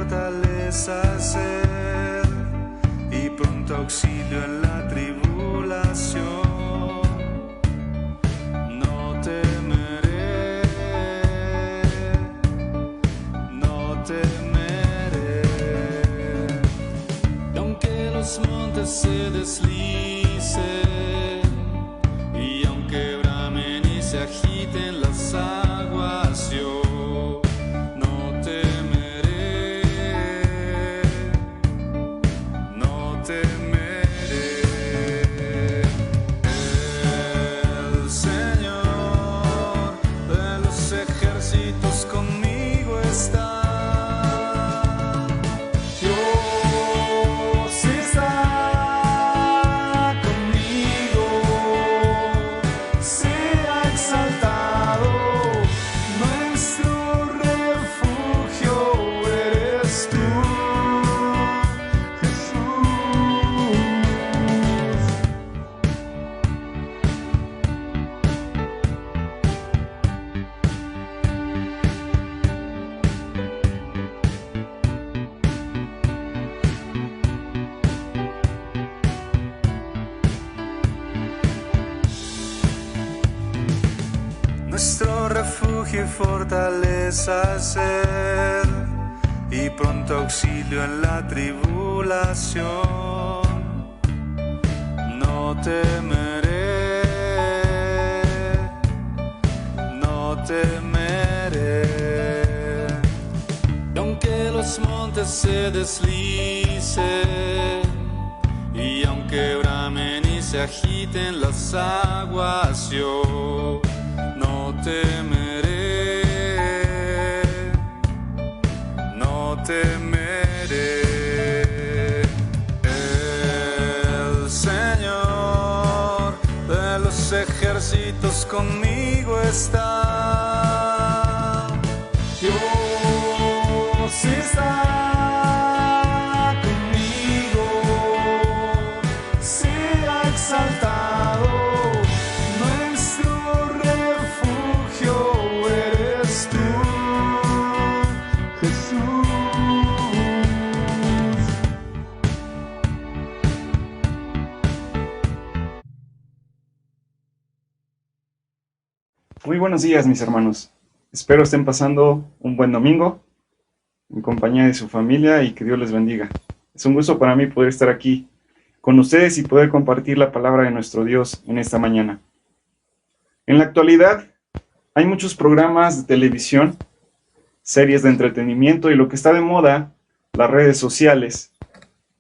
fortaleza ser y pronto auxilio en la tribulación. No temeré, no temeré. Y aunque los montes se deslicen y aunque bramen y se agiten las aguas, yo no temeré, no temeré. El Señor de los ejércitos conmigo está. Dios está conmigo, sea exaltado, nuestro refugio eres tú, Jesús. Nuestro refugio y fortaleza ser y pronto auxilio en la tribulación. No temeré, no temeré. Y aunque los montes se deslicen y aunque bramen y se agiten las aguas, yo no temeré, no temeré. El Señor de los ejércitos conmigo está. Dios está conmigo, sea exaltado, nuestro refugio eres tú, Jesús. Muy buenos días, mis hermanos. Espero estén pasando un buen domingo en compañía de su familia y que Dios les bendiga. Es un gusto para mí poder estar aquí con ustedes y poder compartir la palabra de nuestro Dios en esta mañana. En la actualidad hay muchos programas de televisión, series de entretenimiento y lo que está de moda, las redes sociales,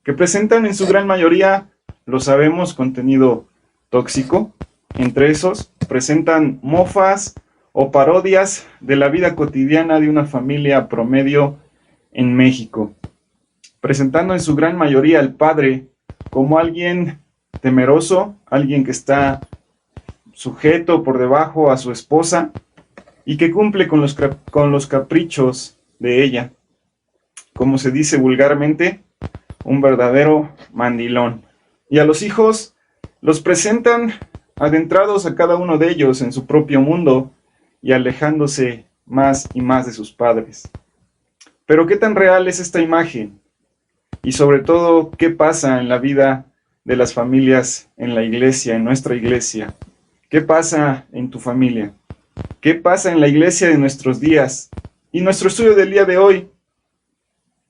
que presentan en su gran mayoría, lo sabemos, contenido tóxico. Entre esos, presentan mofas o parodias de la vida cotidiana de una familia promedio en México, presentando en su gran mayoría al padre como alguien temeroso, alguien que está sujeto por debajo a su esposa y que cumple con los caprichos de ella. Como se dice vulgarmente, un verdadero mandilón. Y a los hijos los presentan adentrados a cada uno de ellos en su propio mundo y alejándose más y más de sus padres. Pero ¿qué tan real es esta imagen? Y sobre todo, ¿qué pasa en la vida de las familias en la iglesia, en nuestra iglesia? ¿Qué pasa en tu familia? ¿Qué pasa en la iglesia de nuestros días? Y nuestro estudio del día de hoy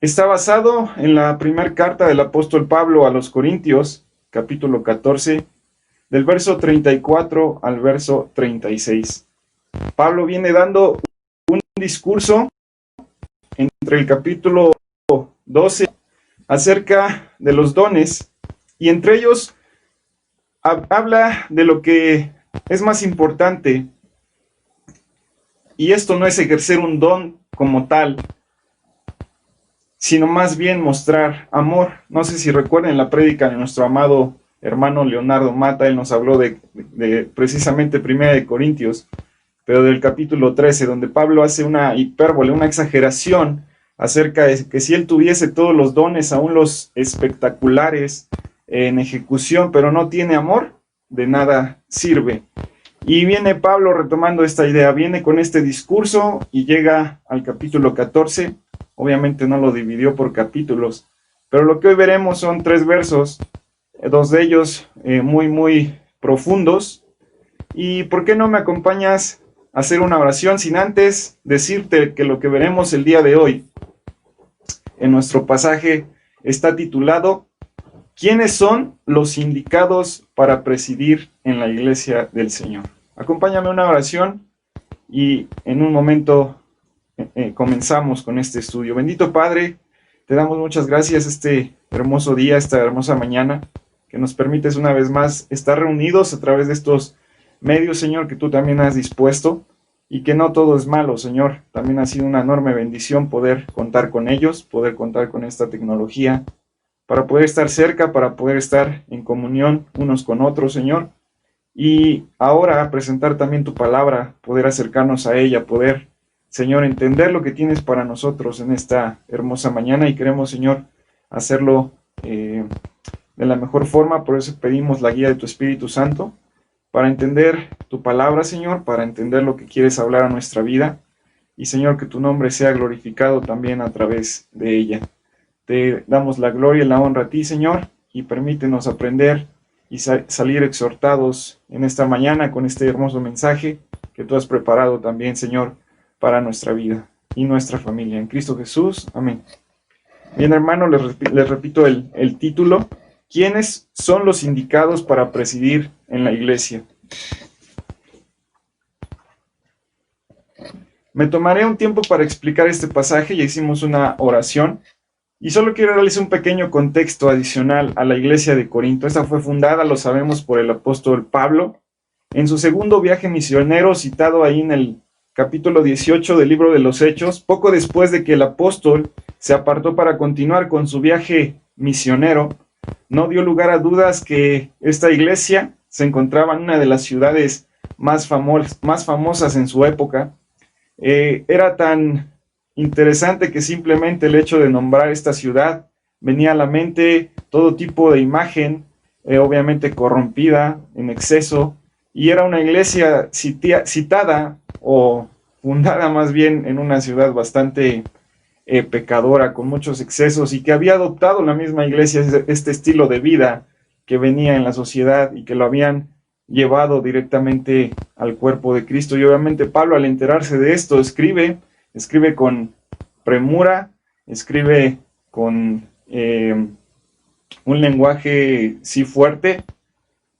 está basado en la primera carta del apóstol Pablo a los Corintios, capítulo 14, del verso 34 al verso 36. Pablo viene dando un discurso entre el capítulo 12 acerca de los dones, y entre ellos habla de lo que es más importante, y esto no es ejercer un don como tal, sino más bien mostrar amor. No sé si recuerden la prédica de nuestro amado hermano Leonardo Mata. Él nos habló de precisamente 1 Corintios, pero del capítulo 13, donde Pablo hace una hipérbole, una exageración acerca de que si él tuviese todos los dones, aún los espectaculares en ejecución, pero no tiene amor, de nada sirve. Y viene Pablo retomando esta idea, viene con este discurso y llega al capítulo 14, obviamente no lo dividió por capítulos, pero lo que hoy veremos son 3 versos, 2 de ellos muy profundos. ¿Y por qué no me acompañas a hacer una oración sin antes decirte que lo que veremos el día de hoy en nuestro pasaje está titulado ¿Quiénes son los indicados para presidir en la iglesia del Señor? Acompáñame a una oración y en un momento comenzamos con este estudio. Bendito Padre, te damos muchas gracias este hermoso día, esta hermosa mañana, que nos permites una vez más estar reunidos a través de estos medios, Señor, que tú también has dispuesto, y que no todo es malo, Señor. También ha sido una enorme bendición poder contar con ellos, poder contar con esta tecnología, para poder estar cerca, para poder estar en comunión unos con otros, Señor. Y ahora presentar también tu palabra, poder acercarnos a ella, poder, Señor, entender lo que tienes para nosotros en esta hermosa mañana. Y queremos, Señor, hacerlo de la mejor forma. Por eso pedimos la guía de tu Espíritu Santo, para entender tu palabra, Señor, para entender lo que quieres hablar a nuestra vida. Y, Señor, que tu nombre sea glorificado también a través de ella. Te damos la gloria y la honra a ti, Señor, y permítenos aprender y salir exhortados en esta mañana con este hermoso mensaje que tú has preparado también, Señor, para nuestra vida y nuestra familia. En Cristo Jesús, amén. Bien, hermano, les repito el título. ¿Quiénes son los indicados para presidir en la iglesia? Me tomaré un tiempo para explicar este pasaje. Ya hicimos una oración. Y solo quiero darles un pequeño contexto adicional a la iglesia de Corinto. Esta fue fundada, lo sabemos, por el apóstol Pablo, en su segundo viaje misionero, citado ahí en el capítulo 18 del libro de los Hechos, poco después de que el apóstol se apartó para continuar con su viaje misionero. No dio lugar a dudas que esta iglesia se encontraba en una de las ciudades más famosas en su época. Era tan interesante que simplemente el hecho de nombrar esta ciudad venía a la mente todo tipo de imagen, obviamente corrompida en exceso, y era una iglesia citada o fundada más bien en una ciudad bastante pecadora, con muchos excesos, y que había adoptado la misma iglesia este estilo de vida que venía en la sociedad y que lo habían llevado directamente al cuerpo de Cristo. Y obviamente Pablo, al enterarse de esto, escribe con premura, escribe con un lenguaje sí fuerte,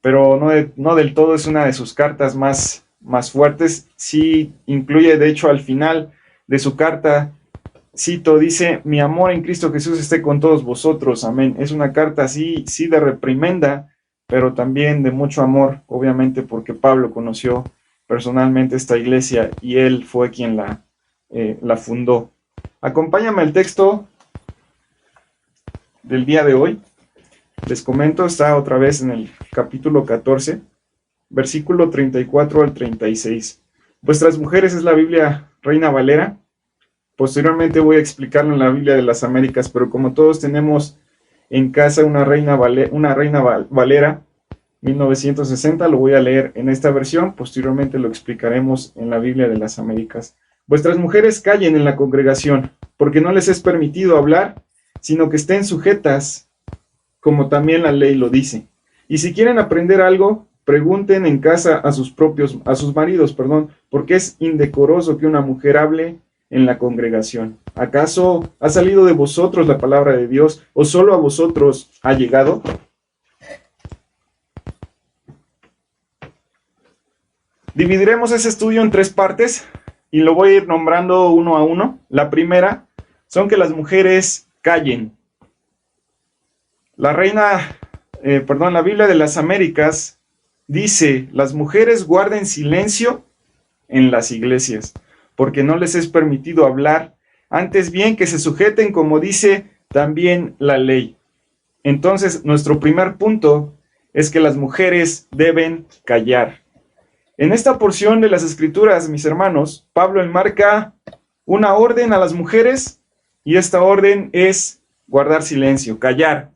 pero no del todo es una de sus cartas más fuertes. Sí incluye, de hecho, al final de su carta, cito, dice: mi amor en Cristo Jesús esté con todos vosotros, amén. Es una carta sí de reprimenda, pero también de mucho amor, obviamente porque Pablo conoció personalmente esta iglesia y él fue quien la fundó. Acompáñame al texto del día de hoy. Les comento, está otra vez en el capítulo 14, versículo 34 al 36. Vuestras mujeres es la Biblia Reina Valera. Posteriormente voy a explicarlo en la Biblia de las Américas, pero como todos tenemos en casa una Reina Valera 1960, lo voy a leer en esta versión. Posteriormente lo explicaremos en la Biblia de las Américas. Vuestras mujeres callen en la congregación, porque no les es permitido hablar, sino que estén sujetas, como también la ley lo dice. Y si quieren aprender algo, pregunten en casa a sus maridos, porque es indecoroso que una mujer hable en la congregación. ¿Acaso ha salido de vosotros la palabra de Dios, o solo a vosotros ha llegado? Dividiremos ese estudio en 3 partes y lo voy a ir nombrando uno a uno. La primera son que las mujeres callen. La Biblia de las Américas dice: las mujeres guarden silencio en las iglesias, porque no les es permitido hablar, antes bien que se sujeten, como dice también la ley. Entonces, nuestro primer punto es que las mujeres deben callar. En esta porción de las Escrituras, mis hermanos, Pablo enmarca una orden a las mujeres, y esta orden es guardar silencio, callar.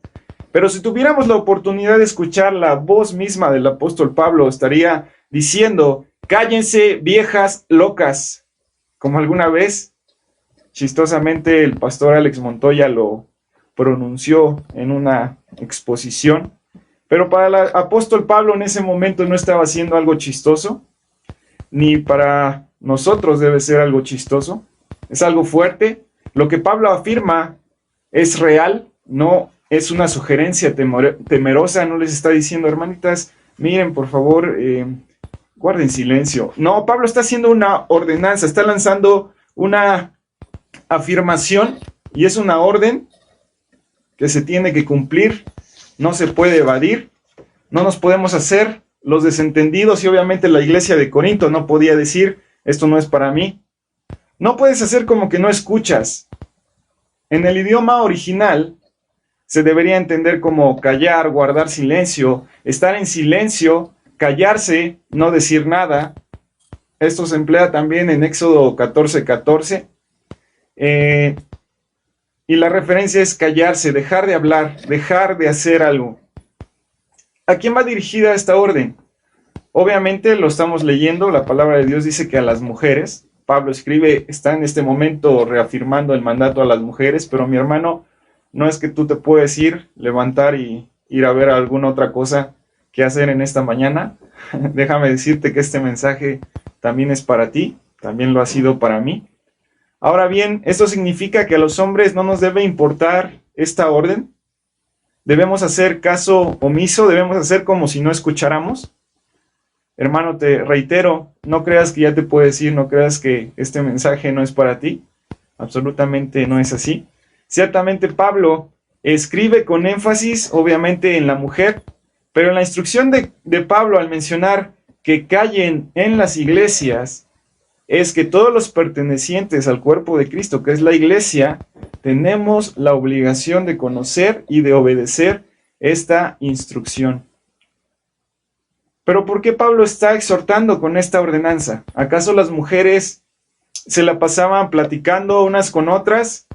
Pero si tuviéramos la oportunidad de escuchar la voz misma del apóstol Pablo, estaría diciendo: cállense, viejas locas, como alguna vez Chistosamente, el pastor Alex Montoya lo pronunció en una exposición, pero para el apóstol Pablo en ese momento no estaba haciendo algo chistoso, ni para nosotros debe ser algo chistoso, es algo fuerte. Lo que Pablo afirma es real, no es una sugerencia temerosa, no les está diciendo, hermanitas, miren, por favor, guarden silencio. No, Pablo está haciendo una ordenanza, está lanzando una afirmación y es una orden que se tiene que cumplir, no se puede evadir, no nos podemos hacer los desentendidos y obviamente la iglesia de Corinto no podía decir, esto no es para mí. No puedes hacer como que no escuchas. En el idioma original se debería entender como callar, guardar silencio, estar en silencio, callarse, no decir nada. Esto se emplea también en Éxodo 14:14. Y la referencia es callarse, dejar de hablar, dejar de hacer algo. ¿A quién va dirigida esta orden? Obviamente lo estamos leyendo, la palabra de Dios dice que a las mujeres. Pablo escribe, está en este momento reafirmando el mandato a las mujeres, pero mi hermano, no es que tú te puedes ir, levantar y ir a ver alguna otra cosa que hacer en esta mañana. Déjame decirte que este mensaje también es para ti, también lo ha sido para mí. Ahora bien, esto significa que a los hombres no nos debe importar esta orden. Debemos hacer caso omiso, debemos hacer como si no escucháramos. Hermano, te reitero, no creas que ya te puedes ir, no creas que este mensaje no es para ti. Absolutamente no es así. Ciertamente Pablo escribe con énfasis, obviamente, en la mujer, pero en la instrucción de Pablo al mencionar que callen en las iglesias, es que todos los pertenecientes al cuerpo de Cristo, que es la iglesia, tenemos la obligación de conocer y de obedecer esta instrucción. Pero ¿por qué Pablo está exhortando con esta ordenanza? ¿Acaso las mujeres se la pasaban platicando unas con otras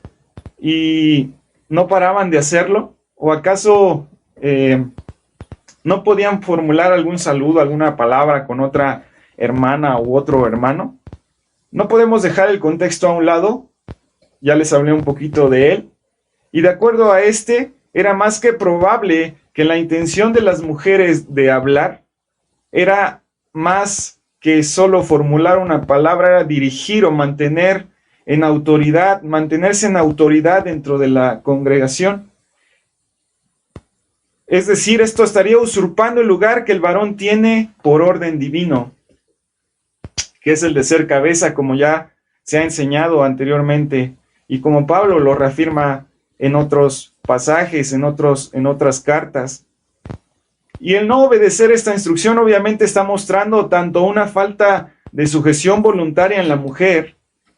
y no paraban de hacerlo? ¿O acaso no podían formular algún saludo, alguna palabra con otra hermana u otro hermano? No podemos dejar el contexto a un lado, ya les hablé un poquito de él, y de acuerdo a era más que probable que la intención de las mujeres de hablar era más que solo formular una palabra, era dirigir o mantener en autoridad, mantenerse en autoridad dentro de la congregación. Es decir, esto estaría usurpando el lugar que el varón tiene por orden divino, que es el de ser cabeza, como ya se ha enseñado anteriormente, y como Pablo lo reafirma en otros pasajes, en otras cartas. Y el no obedecer esta instrucción obviamente está mostrando tanto una falta de sujeción voluntaria en la mujer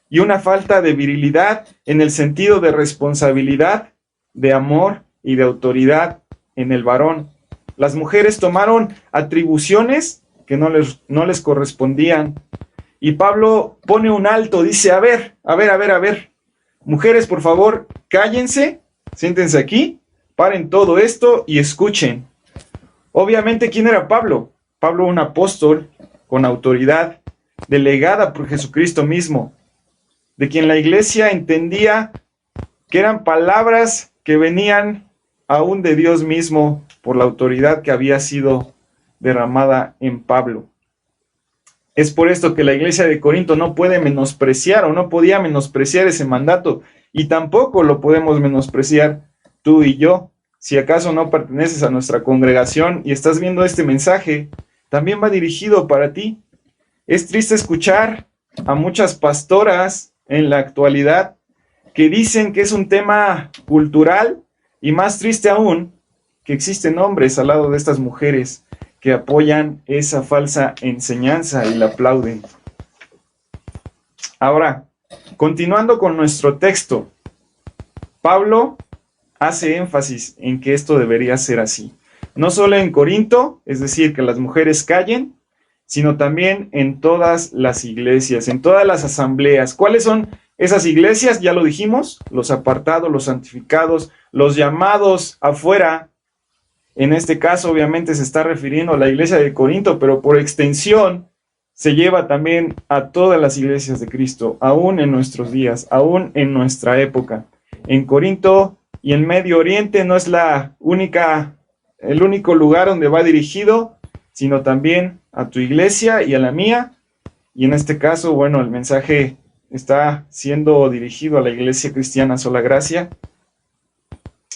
y una falta de virilidad en el sentido de responsabilidad, de amor y de autoridad en el varón. Las mujeres tomaron atribuciones que no les correspondían. Y Pablo pone un alto, dice, a ver. Mujeres, por favor, cállense, siéntense aquí, paren todo esto y escuchen. Obviamente, ¿quién era Pablo? Pablo, un apóstol con autoridad, delegada por Jesucristo mismo, de quien la iglesia entendía que eran palabras que venían aún de Dios mismo por la autoridad que había sido derramada en Pablo. Es por esto que la iglesia de Corinto no puede menospreciar o no podía menospreciar ese mandato, y tampoco lo podemos menospreciar tú y yo. Si acaso no perteneces a nuestra congregación y estás viendo este mensaje, también va dirigido para ti. Es triste escuchar a muchas pastoras en la actualidad que dicen que es un tema cultural, y más triste aún, que existen hombres al lado de estas mujeres que apoyan esa falsa enseñanza y la aplauden. Ahora, continuando con nuestro texto, Pablo hace énfasis en que esto debería ser así. No solo en Corinto, es decir, que las mujeres callen, sino también en todas las iglesias, en todas las asambleas. ¿Cuáles son esas iglesias? Ya lo dijimos, los apartados, los santificados, los llamados afuera. En este caso, obviamente, se está refiriendo a la iglesia de Corinto, pero por extensión se lleva también a todas las iglesias de Cristo, aún en nuestros días, aún en nuestra época. En Corinto y en Medio Oriente no es el único lugar donde va dirigido, sino también a tu iglesia y a la mía. Y en este caso, bueno, el mensaje está siendo dirigido a la iglesia cristiana Sola Gracia.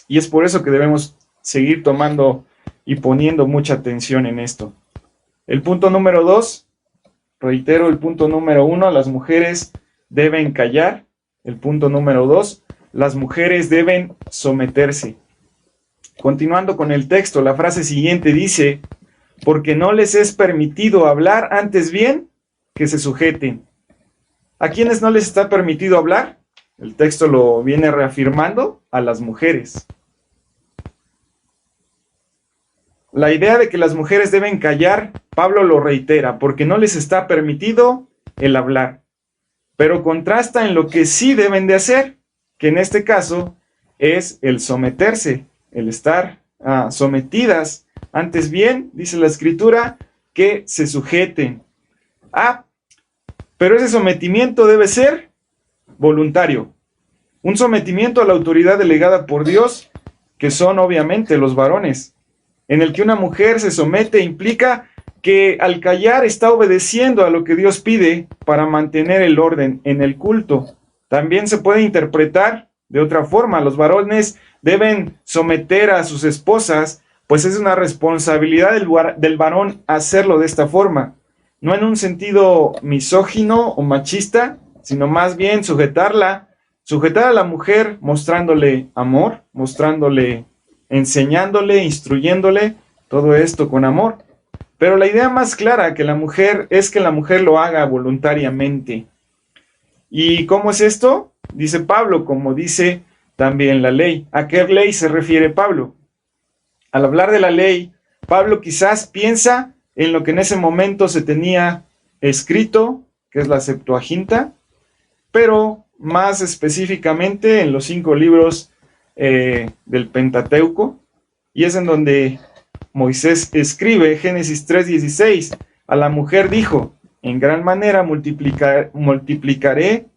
Y es por eso que debemos seguir tomando y poniendo mucha atención en esto. El punto número 2, reitero, el punto número 1, las mujeres deben callar. El punto número 2, las mujeres deben someterse. Continuando con el texto, la frase siguiente dice, porque no les es permitido hablar, antes bien que se sujeten. ¿A quiénes no les está permitido hablar? El texto lo viene reafirmando, a las mujeres. La idea de que las mujeres deben callar, Pablo lo reitera, porque no les está permitido el hablar. Pero contrasta en lo que sí deben de hacer, que en este caso es el someterse, el estar sometidas. Antes bien, dice la Escritura, que se sujeten. Pero ese sometimiento debe ser voluntario. Un sometimiento a la autoridad delegada por Dios, que son obviamente los varones. En el que una mujer se somete implica que al callar está obedeciendo a lo que Dios pide para mantener el orden en el culto. También se puede interpretar de otra forma. Los varones deben someter a sus esposas, pues es una responsabilidad del varón hacerlo de esta forma. No en un sentido misógino o machista, sino más bien sujetar a la mujer mostrándole amor, enseñándole, instruyéndole, todo esto con amor. Pero la idea más clara es que la mujer lo haga voluntariamente. ¿Y cómo es esto? Dice Pablo, como dice también la ley. ¿A qué ley se refiere Pablo? Al hablar de la ley, Pablo quizás piensa en lo que en ese momento se tenía escrito, que es la Septuaginta, pero más específicamente en los 5 libros del Pentateuco, y es en donde Moisés escribe, Génesis 3:16, a la mujer dijo, en gran manera multiplicaré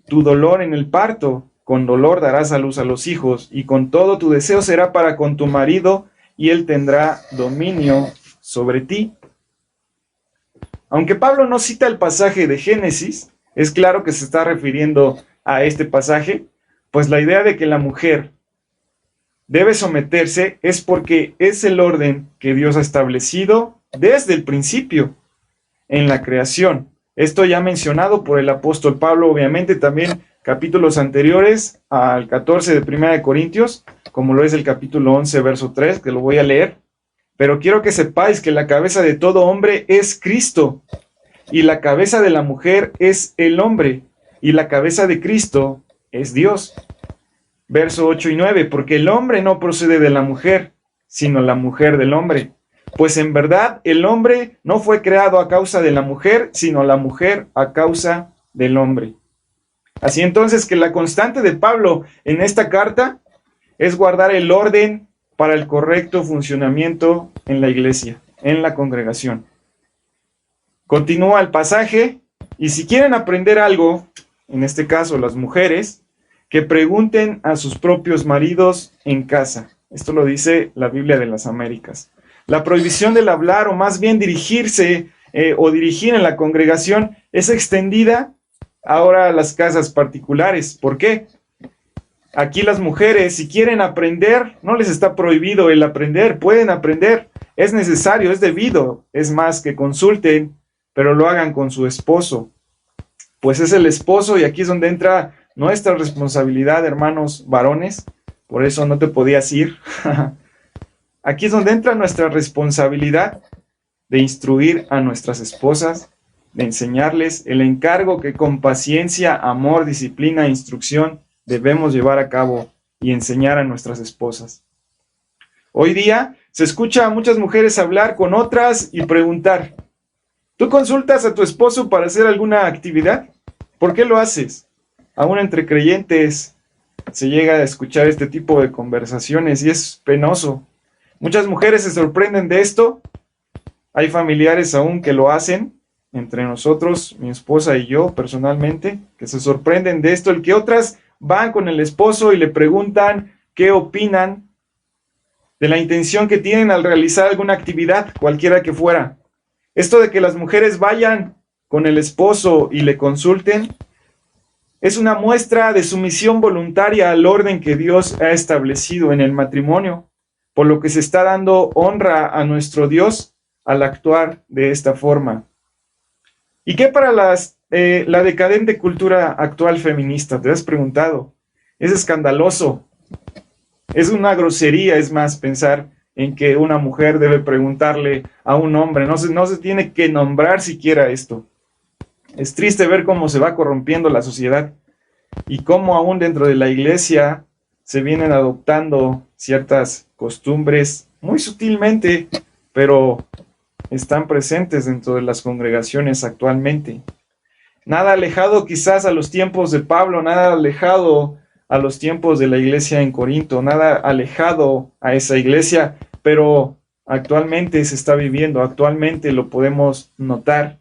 tu dolor en el parto, con dolor darás a luz a los hijos, y con todo tu deseo será para con tu marido, y él tendrá dominio sobre ti. Aunque Pablo no cita el pasaje de Génesis, es claro que se está refiriendo a este pasaje, pues la idea de que la mujer debe someterse es porque es el orden que Dios ha establecido desde el principio en la creación. Esto ya mencionado por el apóstol Pablo, obviamente también capítulos anteriores al 14 de 1 de Corintios, como lo es el capítulo 11, verso 3, que lo voy a leer. Pero quiero que sepáis que la cabeza de todo hombre es Cristo, y la cabeza de la mujer es el hombre, y la cabeza de Cristo es Dios. Verso 8 y 9, porque el hombre no procede de la mujer, sino la mujer del hombre. Pues en verdad el hombre no fue creado a causa de la mujer, sino la mujer a causa del hombre. Así entonces que la constante de Pablo en esta carta es guardar el orden para el correcto funcionamiento en la iglesia, en la congregación. Continúa el pasaje, y si quieren aprender algo, en este caso las mujeres, que pregunten a sus propios maridos en casa. Esto lo dice la Biblia de las Américas. La prohibición del hablar, o más bien dirigirse o dirigir en la congregación, es extendida ahora a las casas particulares. ¿Por qué? Aquí las mujeres, si quieren aprender, no les está prohibido el aprender, pueden aprender, es necesario, es debido, es más que consulten, pero lo hagan con su esposo, pues es el esposo, y aquí es donde entra nuestra responsabilidad, hermanos varones, por eso no te podías ir. Aquí es donde entra nuestra responsabilidad de instruir a nuestras esposas, de enseñarles el encargo que con paciencia, amor, disciplina e instrucción debemos llevar a cabo y enseñar a nuestras esposas. Hoy día se escucha a muchas mujeres hablar con otras y preguntar, ¿tú consultas a tu esposo para hacer alguna actividad? ¿Por qué lo haces? Aún entre creyentes se llega a escuchar este tipo de conversaciones y es penoso. Muchas mujeres se sorprenden de esto. Hay familiares aún que lo hacen entre nosotros, mi esposa y yo personalmente, que se sorprenden de esto, el que otras van con el esposo y le preguntan qué opinan de la intención que tienen al realizar alguna actividad, cualquiera que fuera. Esto de que las mujeres vayan con el esposo y le consulten, es una muestra de sumisión voluntaria al orden que Dios ha establecido en el matrimonio, por lo que se está dando honra a nuestro Dios al actuar de esta forma. ¿Y qué para la decadente cultura actual feminista? ¿Te has preguntado? Es escandaloso. Es una grosería, es más, pensar en que una mujer debe preguntarle a un hombre. No se tiene que nombrar siquiera esto. Es triste ver cómo se va corrompiendo la sociedad y cómo aún dentro de la iglesia se vienen adoptando ciertas costumbres muy sutilmente, pero están presentes dentro de las congregaciones actualmente. Nada alejado quizás a los tiempos de Pablo, nada alejado a los tiempos de la iglesia en Corinto, nada alejado a esa iglesia, pero actualmente se está viviendo, actualmente lo podemos notar.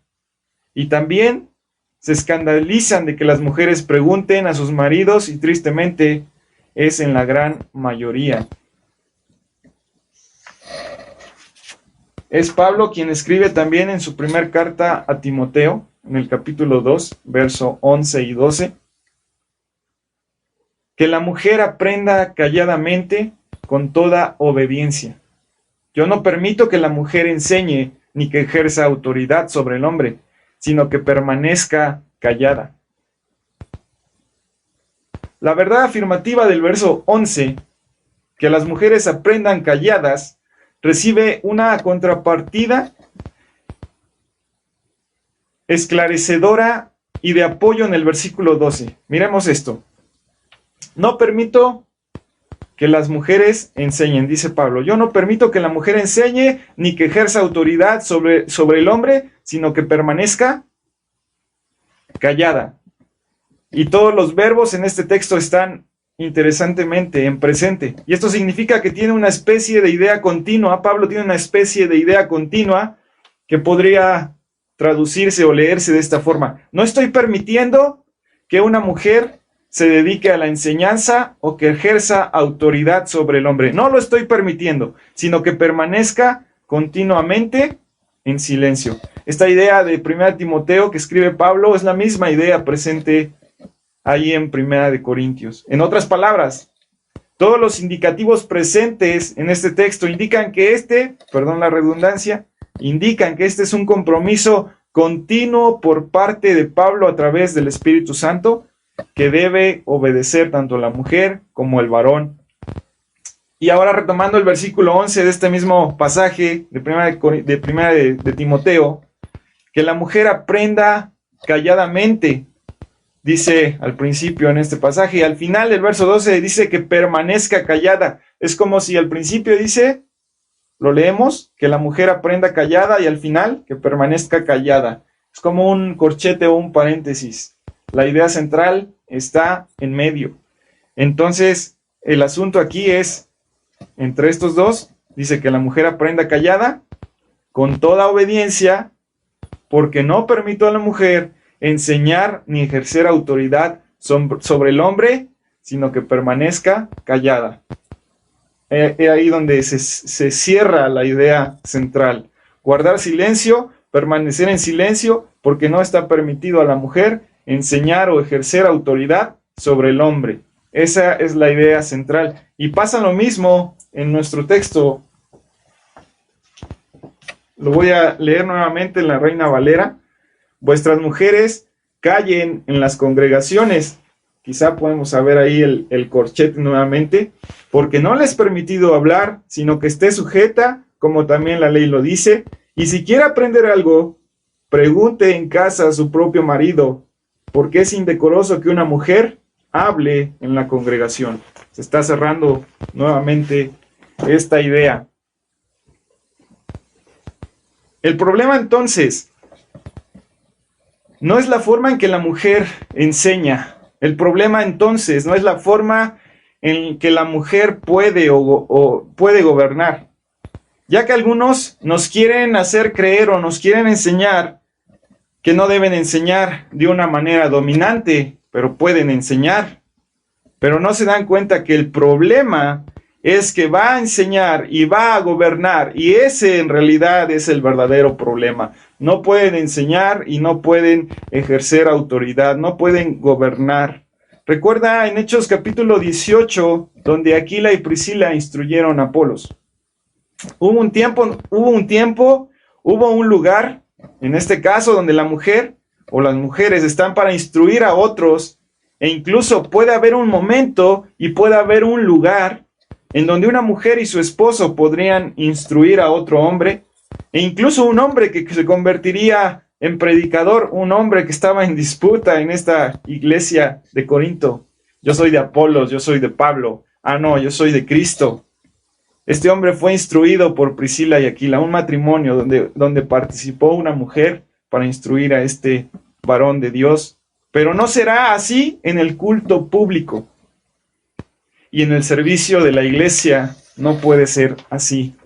Y también se escandalizan de que las mujeres pregunten a sus maridos y tristemente es en la gran mayoría. Es Pablo quien escribe también en su primer carta a Timoteo, en el capítulo 2, verso 11 y 12, que la mujer aprenda calladamente con toda obediencia. Yo no permito que la mujer enseñe ni que ejerza autoridad sobre el hombre, sino que permanezca callada. La verdad afirmativa del verso 11, que las mujeres aprendan calladas, recibe una contrapartida esclarecedora y de apoyo en el versículo 12. Miremos esto. No permito que las mujeres enseñen, dice Pablo. Yo no permito que la mujer enseñe ni que ejerza autoridad sobre el hombre, sino que permanezca callada. Y todos los verbos en este texto están interesantemente en presente. Y esto significa que tiene una especie de idea continua. Pablo tiene una especie de idea continua que podría traducirse o leerse de esta forma. No estoy permitiendo que una mujer se dedique a la enseñanza o que ejerza autoridad sobre el hombre. No lo estoy permitiendo, sino que permanezca continuamente en silencio. Esta idea de 1 Timoteo que escribe Pablo es la misma idea presente ahí en 1 Corintios. En otras palabras, todos los indicativos presentes en este texto indican que perdón la redundancia, indican que este es un compromiso continuo por parte de Pablo a través del Espíritu Santo, que debe obedecer tanto la mujer como el varón. Y ahora retomando el versículo 11 de este mismo pasaje de Timoteo, que la mujer aprenda calladamente, dice al principio en este pasaje, y al final del verso 12 dice que permanezca callada. Es como si al principio dice, lo leemos, que la mujer aprenda callada y al final que permanezca callada. Es como un corchete o un paréntesis. La idea central está en medio. Entonces, el asunto aquí es, entre estos dos, dice que la mujer aprenda callada, con toda obediencia, porque no permito a la mujer enseñar ni ejercer autoridad sobre el hombre, sino que permanezca callada. Es ahí donde se cierra la idea central. Guardar silencio, permanecer en silencio, porque no está permitido a la mujer enseñar o ejercer autoridad sobre el hombre. Esa es la idea central. Y pasa lo mismo en nuestro texto. Lo voy a leer nuevamente en la Reina Valera. Vuestras mujeres callen en las congregaciones. Quizá podemos saber ahí el corchete nuevamente. Porque no les es permitido hablar, sino que esté sujeta, como también la ley lo dice. Y si quiere aprender algo, pregunte en casa a su propio marido, porque es indecoroso que una mujer hable en la congregación. Se está cerrando nuevamente esta idea. El problema entonces no es la forma en que la mujer enseña. El problema entonces no es la forma en que la mujer puede puede gobernar. Ya que algunos nos quieren hacer creer o nos quieren enseñar que no deben enseñar de una manera dominante, pero pueden enseñar. Pero no se dan cuenta que el problema es que va a enseñar y va a gobernar, y ese en realidad es el verdadero problema. No pueden enseñar y no pueden ejercer autoridad, no pueden gobernar. Recuerda en Hechos capítulo 18, donde Aquila y Priscila instruyeron a Apolos. Hubo un lugar, en este caso, donde la mujer o las mujeres están para instruir a otros, e incluso puede haber un momento y puede haber un lugar en donde una mujer y su esposo podrían instruir a otro hombre, e incluso un hombre que se convertiría en predicador, un hombre que estaba en disputa en esta iglesia de Corinto. Yo soy de Apolos, yo soy de Pablo. Ah, no, yo soy de Cristo. Este hombre fue instruido por Priscila y Aquila, un matrimonio donde participó una mujer para instruir a este varón de Dios. Pero no será así en el culto público. Y en el servicio de la iglesia no puede ser así.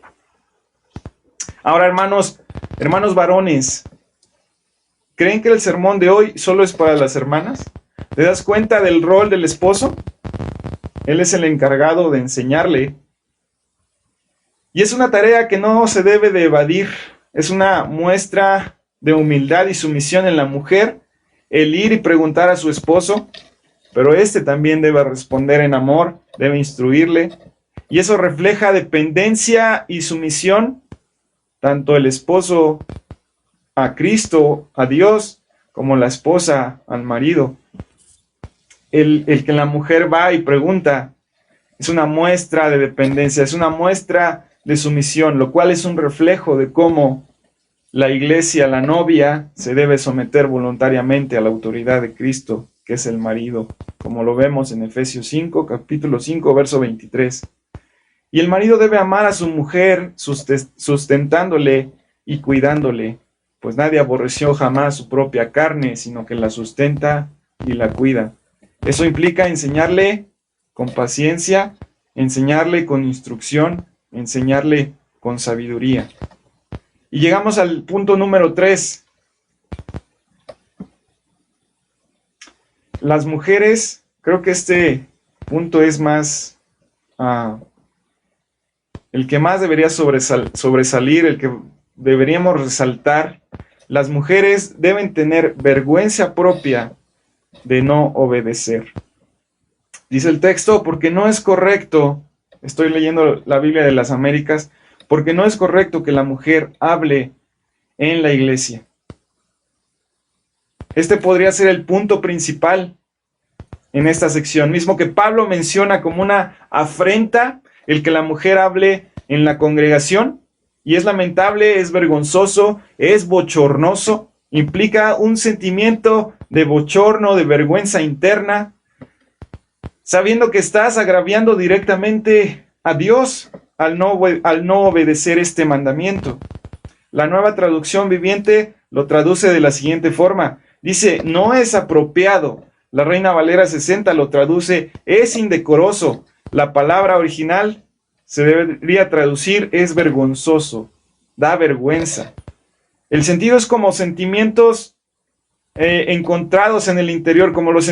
Ahora, hermanos varones, ¿creen que el sermón de hoy solo es para las hermanas? ¿Te das cuenta del rol del esposo? Él es el encargado de enseñarle. Y es una tarea que no se debe de evadir. Es una muestra de humildad y sumisión en la mujer el ir y preguntar a su esposo, pero éste también debe responder en amor, debe instruirle. Y eso refleja dependencia y sumisión, tanto el esposo a Cristo, a Dios, como la esposa al marido. El que la mujer va y pregunta es una muestra de dependencia, es una muestra de sumisión, lo cual es un reflejo de cómo la iglesia, la novia, se debe someter voluntariamente a la autoridad de Cristo, que es el marido, como lo vemos en Efesios 5, capítulo 5, verso 23. Y el marido debe amar a su mujer, sustentándole y cuidándole, pues nadie aborreció jamás su propia carne, sino que la sustenta y la cuida. Eso implica enseñarle con paciencia, enseñarle con instrucción, enseñarle con sabiduría. Y llegamos al punto número 3. Las mujeres, creo que este punto es más, el que más debería sobresalir, el que deberíamos resaltar. Las mujeres deben tener vergüenza propia de no obedecer. Dice el texto, porque no es correcto, estoy leyendo la Biblia de las Américas, porque no es correcto que la mujer hable en la iglesia. Este podría ser el punto principal en esta sección, mismo que Pablo menciona como una afrenta el que la mujer hable en la congregación, y es lamentable, es vergonzoso, es bochornoso, implica un sentimiento de bochorno, de vergüenza interna, sabiendo que estás agraviando directamente a Dios al no obedecer este mandamiento. La Nueva Traducción Viviente lo traduce de la siguiente forma. Dice, no es apropiado. La Reina Valera 60 lo traduce, es indecoroso. La palabra original se debería traducir, es vergonzoso, da vergüenza. El sentido es como sentimientos encontrados en el interior, como los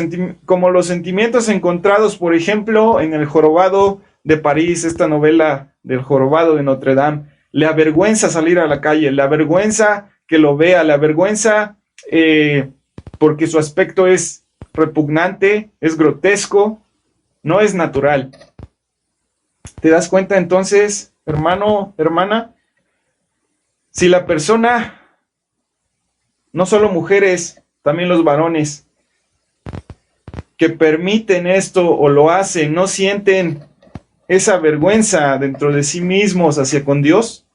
sentimientos encontrados, por ejemplo, en El Jorobado de París, esta novela del Jorobado de Notre Dame. Le avergüenza salir a la calle, le avergüenza que lo vea, le avergüenza porque su aspecto es repugnante, es grotesco, no es natural. ¿Te das cuenta entonces, hermano, hermana? Si la persona, no solo mujeres, también los varones, que permiten esto o lo hacen, no sienten esa vergüenza dentro de sí mismos hacia con Dios,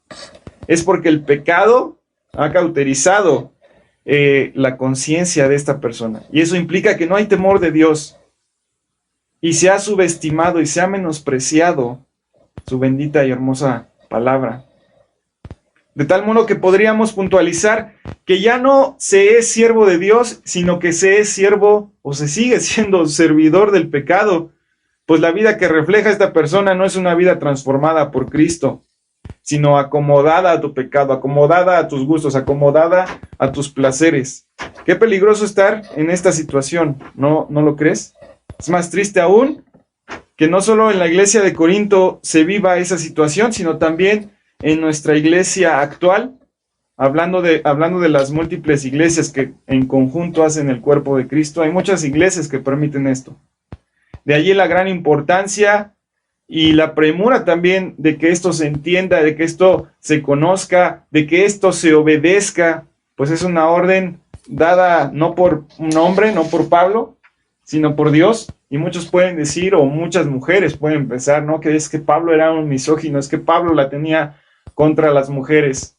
es porque el pecado ha cauterizado la conciencia de esta persona. Y eso implica que no hay temor de Dios. Y se ha subestimado y se ha menospreciado su bendita y hermosa palabra. De tal modo que podríamos puntualizar que ya no se es siervo de Dios, sino que se es siervo o se sigue siendo servidor del pecado. Pues la vida que refleja esta persona no es una vida transformada por Cristo, sino acomodada a tu pecado, acomodada a tus gustos, acomodada a tus placeres. Qué peligroso estar en esta situación, ¿no lo crees? Es más triste aún que no solo en la iglesia de Corinto se viva esa situación, sino también en nuestra iglesia actual, hablando de las múltiples iglesias que en conjunto hacen el cuerpo de Cristo. Hay muchas iglesias que permiten esto. De allí la gran importancia y la premura también de que esto se entienda, de que esto se conozca, de que esto se obedezca, pues es una orden dada no por un hombre, no por Pablo, sino por Dios. Y muchos pueden decir, o muchas mujeres pueden pensar, ¿no?, que es que Pablo era un misógino, es que Pablo la tenía contra las mujeres,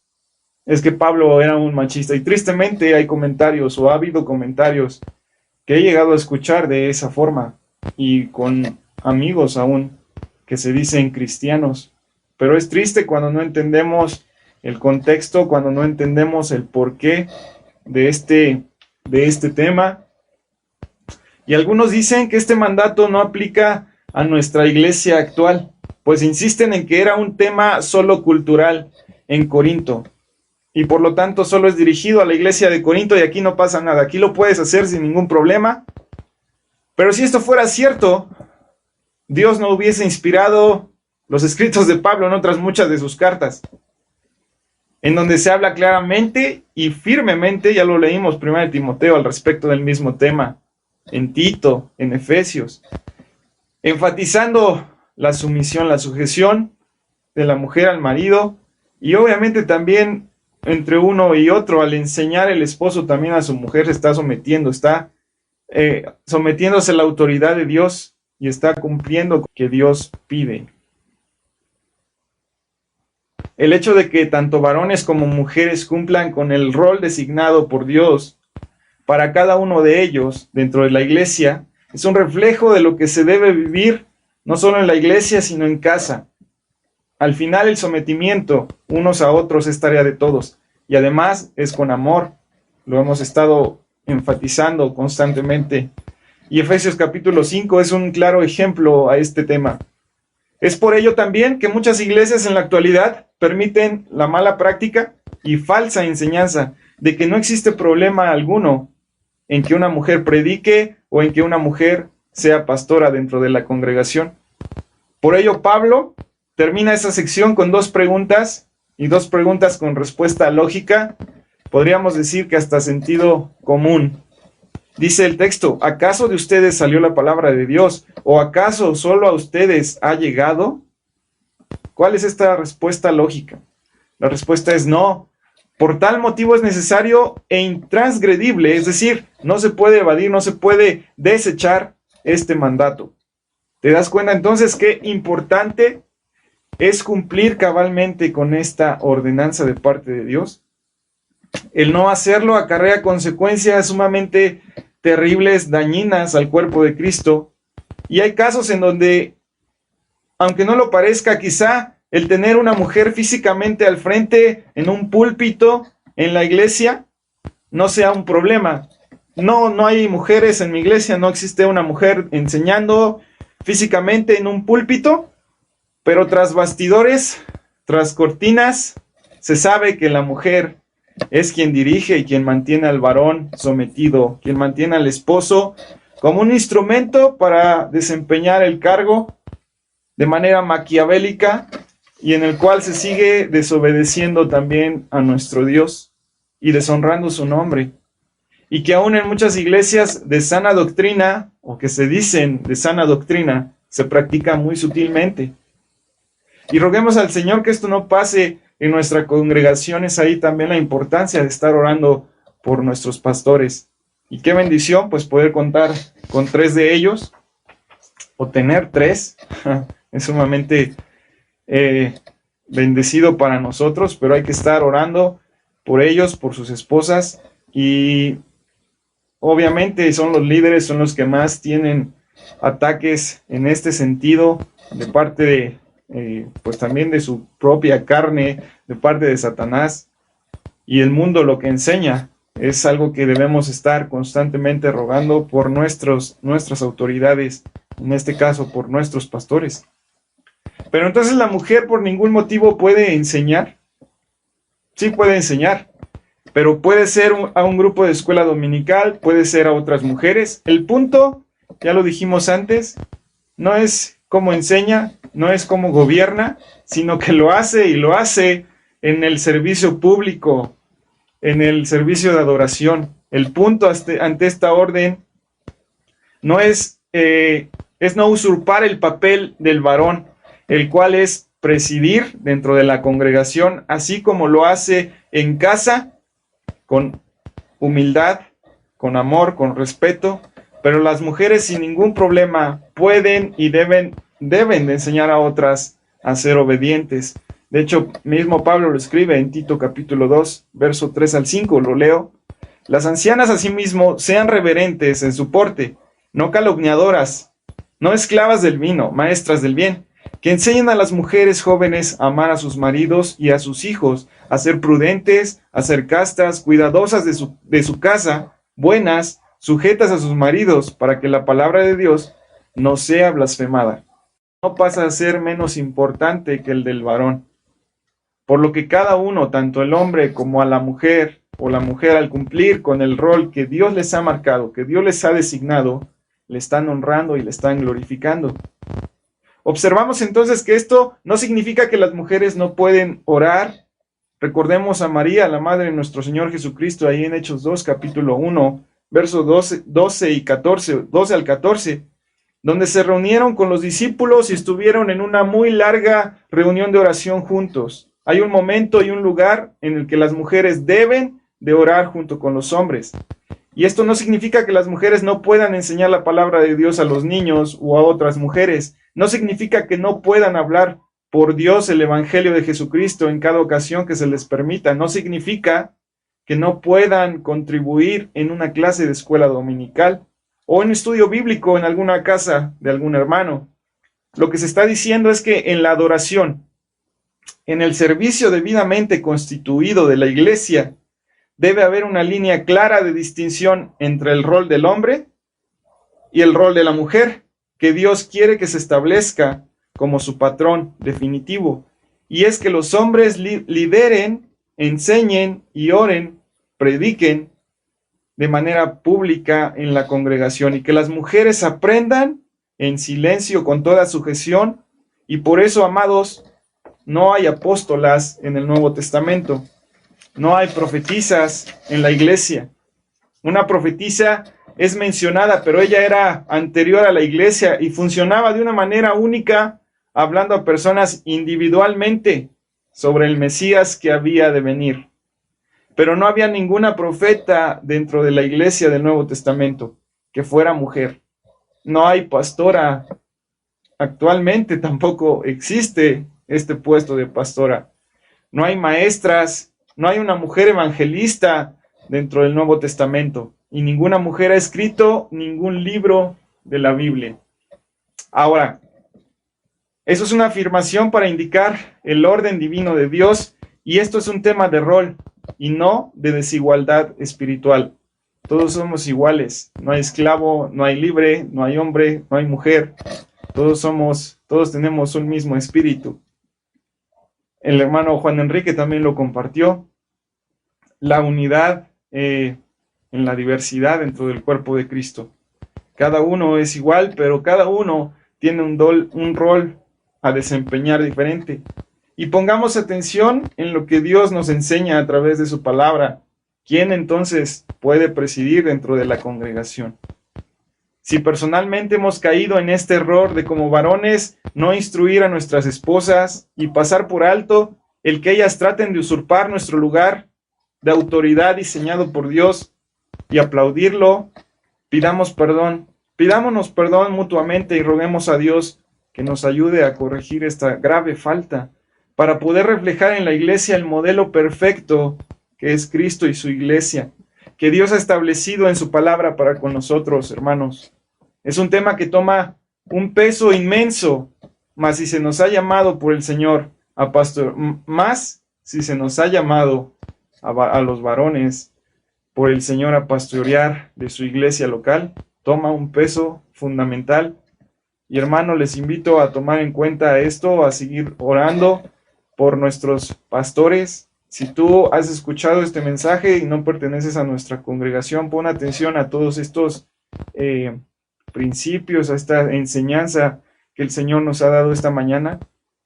es que Pablo era un machista. Y tristemente hay comentarios, o ha habido comentarios, que he llegado a escuchar de esa forma, y con amigos aún, que se dicen cristianos. Pero es triste cuando no entendemos el contexto, cuando no entendemos el porqué de este tema. Y algunos dicen que este mandato no aplica a nuestra iglesia actual, pues insisten en que era un tema solo cultural en Corinto, y por lo tanto solo es dirigido a la iglesia de Corinto, y aquí no pasa nada, aquí lo puedes hacer sin ningún problema. Pero si esto fuera cierto, Dios no hubiese inspirado los escritos de Pablo en otras muchas de sus cartas, en donde se habla claramente y firmemente, ya lo leímos 1 Timoteo al respecto del mismo tema, en Tito, en Efesios, enfatizando la sumisión, la sujeción de la mujer al marido, y obviamente también entre uno y otro, al enseñar el esposo también a su mujer, se está sometiendo, está sometiéndose a la autoridad de Dios y está cumpliendo lo que Dios pide. El hecho de que tanto varones como mujeres cumplan con el rol designado por Dios para cada uno de ellos dentro de la iglesia es un reflejo de lo que se debe vivir no solo en la iglesia, sino en casa. Al final, el sometimiento unos a otros es tarea de todos, y además es con amor. Lo hemos estado enfatizando constantemente. Y Efesios capítulo 5 es un claro ejemplo a este tema. Es por ello también que muchas iglesias en la actualidad permiten la mala práctica y falsa enseñanza de que no existe problema alguno en que una mujer predique o en que una mujer sea pastora dentro de la congregación. Por ello, Pablo termina esa sección con dos preguntas, y dos preguntas con respuesta lógica, podríamos decir que hasta sentido común. Dice el texto: ¿acaso de ustedes salió la palabra de Dios? ¿O acaso solo a ustedes ha llegado? ¿Cuál es esta respuesta lógica? La respuesta es no. Por tal motivo es necesario e intransgredible, es decir, no se puede evadir, no se puede desechar este mandato. ¿Te das cuenta entonces qué importante es cumplir cabalmente con esta ordenanza de parte de Dios? El no hacerlo acarrea consecuencias sumamente terribles, dañinas al cuerpo de Cristo. Y hay casos en donde, aunque no lo parezca, quizá el tener una mujer físicamente al frente en un púlpito en la iglesia no sea un problema. No hay mujeres en mi iglesia, no existe una mujer enseñando físicamente en un púlpito, pero tras bastidores, tras cortinas, se sabe que la mujer es quien dirige y quien mantiene al varón sometido, quien mantiene al esposo como un instrumento para desempeñar el cargo de manera maquiavélica, y en el cual se sigue desobedeciendo también a nuestro Dios y deshonrando su nombre. Y que aún en muchas iglesias de sana doctrina, o que se dicen de sana doctrina, se practica muy sutilmente. Y roguemos al Señor que esto no pase en nuestra congregación. Es ahí también la importancia de estar orando por nuestros pastores. Y qué bendición, pues, poder contar con 3 de ellos, o tener 3, es sumamente bendecido para nosotros, pero hay que estar orando por ellos, por sus esposas, y obviamente son los líderes, son los que más tienen ataques en este sentido, de parte de, pues también de su propia carne, de parte de Satanás, y el mundo lo que enseña. Es algo que debemos estar constantemente rogando por nuestras autoridades, en este caso por nuestros pastores. Pero entonces la mujer por ningún motivo puede enseñar. Sí puede enseñar, pero puede ser a un grupo de escuela dominical, puede ser a otras mujeres. El punto, ya lo dijimos antes, no es cómo enseña, no es cómo gobierna, sino que lo hace, y lo hace en el servicio público, en el servicio de adoración. El punto ante esta orden no es no usurpar el papel del varón, el cual es presidir dentro de la congregación, así como lo hace en casa, con humildad, con amor, con respeto, pero las mujeres sin ningún problema pueden y deben de enseñar a otras a ser obedientes. De hecho, mismo Pablo lo escribe en Tito capítulo 2, verso 3 al 5, lo leo. Las ancianas asimismo sean reverentes en su porte, no calumniadoras, no esclavas del vino, maestras del bien, que enseñen a las mujeres jóvenes a amar a sus maridos y a sus hijos, a ser prudentes, a ser castas, cuidadosas de su casa, buenas, sujetas a sus maridos, para que la palabra de Dios no sea blasfemada. No pasa a ser menos importante que el del varón. Por lo que cada uno, tanto el hombre como a la mujer, o la mujer al cumplir con el rol que Dios les ha marcado, que Dios les ha designado, le están honrando y le están glorificando. Observamos entonces que esto no significa que las mujeres no pueden orar. Recordemos a María, la madre de nuestro Señor Jesucristo, ahí en Hechos 2, capítulo 1, versos 12 y 14, 12 al 14, donde se reunieron con los discípulos y estuvieron en una muy larga reunión de oración juntos. Hay un momento y un lugar en el que las mujeres deben de orar junto con los hombres. Y esto no significa que las mujeres no puedan enseñar la palabra de Dios a los niños o a otras mujeres. No significa que no puedan hablar por Dios el Evangelio de Jesucristo en cada ocasión que se les permita. No significa que no puedan contribuir en una clase de escuela dominical o en estudio bíblico en alguna casa de algún hermano. Lo que se está diciendo es que en la adoración, en el servicio debidamente constituido de la iglesia, debe haber una línea clara de distinción entre el rol del hombre y el rol de la mujer, que Dios quiere que se establezca como su patrón definitivo. Y es que los hombres lideren, enseñen y oren, prediquen de manera pública en la congregación, y que las mujeres aprendan en silencio con toda sujeción. Y por eso, amados, no hay apóstolas en el Nuevo Testamento. No hay profetisas en la iglesia. Una profetisa es mencionada, pero ella era anterior a la iglesia y funcionaba de una manera única, hablando a personas individualmente sobre el Mesías que había de venir. Pero no había ninguna profeta dentro de la iglesia del Nuevo Testamento que fuera mujer. No hay pastora. Actualmente tampoco existe este puesto de pastora. No hay maestras. No hay una mujer evangelista dentro del Nuevo Testamento, y ninguna mujer ha escrito ningún libro de la Biblia. Ahora, eso es una afirmación para indicar el orden divino de Dios, y esto es un tema de rol y no de desigualdad espiritual. Todos somos iguales, no hay esclavo, no hay libre, no hay hombre, no hay mujer. Todos tenemos un mismo espíritu. El hermano Juan Enrique también lo compartió. La unidad en la diversidad dentro del cuerpo de Cristo. Cada uno es igual, pero cada uno tiene un rol a desempeñar diferente. Y pongamos atención en lo que Dios nos enseña a través de su palabra. ¿Quién entonces puede presidir dentro de la congregación? Si personalmente hemos caído en este error de, como varones, no instruir a nuestras esposas y pasar por alto el que ellas traten de usurpar nuestro lugar de autoridad diseñado por Dios, y aplaudirlo, pidámonos perdón mutuamente y roguemos a Dios que nos ayude a corregir esta grave falta, para poder reflejar en la iglesia el modelo perfecto que es Cristo y su iglesia, que Dios ha establecido en su palabra para con nosotros, hermanos. Es un tema que toma un peso inmenso, mas si se nos ha llamado por el Señor a pastor, más si se nos ha llamado a los varones por el Señor a pastorear de su iglesia local, toma un peso fundamental. Y hermano, les invito a tomar en cuenta esto, a seguir orando por nuestros pastores. Si tú has escuchado este mensaje y no perteneces a nuestra congregación, pon atención a todos estos principios, a esta enseñanza que el Señor nos ha dado esta mañana.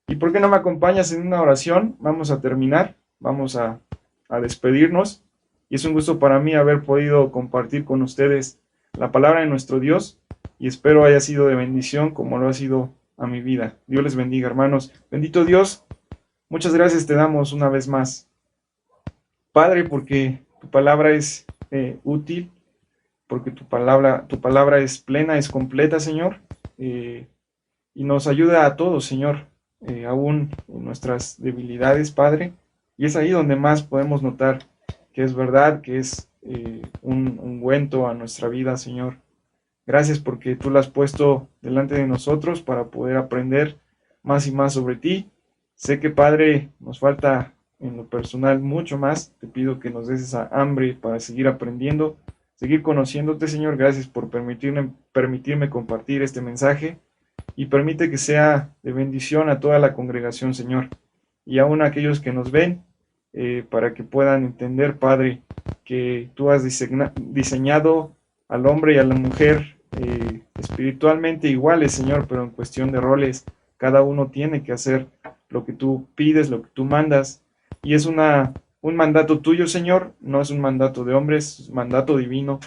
¿Y por qué no me acompañas en una oración? Vamos a terminar, vamos a despedirnos. Y es un gusto para mí haber podido compartir con ustedes la palabra de nuestro Dios y espero haya sido de bendición como lo ha sido a mi vida. Dios les bendiga, hermanos. Bendito Dios, muchas gracias te damos una vez más, Padre, porque tu palabra es útil, porque tu palabra es plena, es completa, Señor, y nos ayuda a todos, Señor, aún en nuestras debilidades, Padre, y es ahí donde más podemos notar que es verdad, que es un ungüento a nuestra vida, Señor. Gracias porque tú la has puesto delante de nosotros para poder aprender más y más sobre ti. Sé que, Padre, nos falta en lo personal mucho más. Te pido que nos des esa hambre para seguir aprendiendo, seguir conociéndote, Señor. Gracias por permitirme compartir este mensaje y permite que sea de bendición a toda la congregación, Señor, y aún a aquellos que nos ven, para que puedan entender, Padre, que tú has diseñado al hombre y a la mujer espiritualmente iguales, Señor, pero en cuestión de roles, cada uno tiene que hacer lo que tú pides, lo que tú mandas, y es un mandato tuyo, Señor, no es un mandato de hombres, es un mandato divino.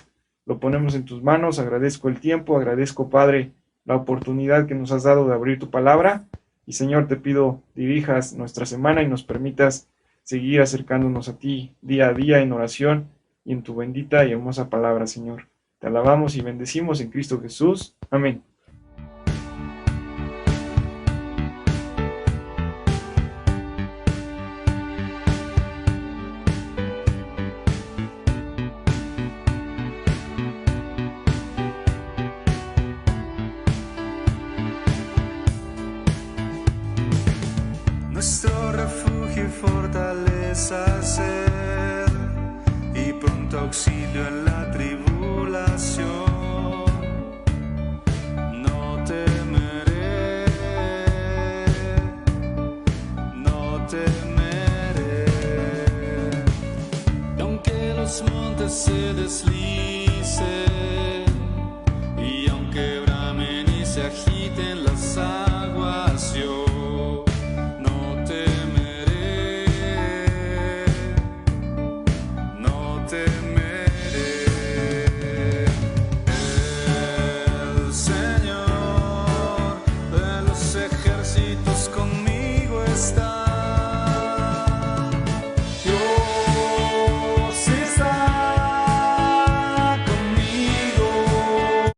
Lo ponemos en tus manos, agradezco el tiempo, agradezco, Padre, la oportunidad que nos has dado de abrir tu palabra, y Señor, te pido dirijas nuestra semana y nos permitas seguir acercándonos a ti día a día en oración y en tu bendita y hermosa palabra, Señor. Te alabamos y bendecimos en Cristo Jesús. Amén. Nuestro refugio y fortaleza ser, y pronto auxilio en la tribulación. No temeré, no temeré. Y aunque los montes se deslicen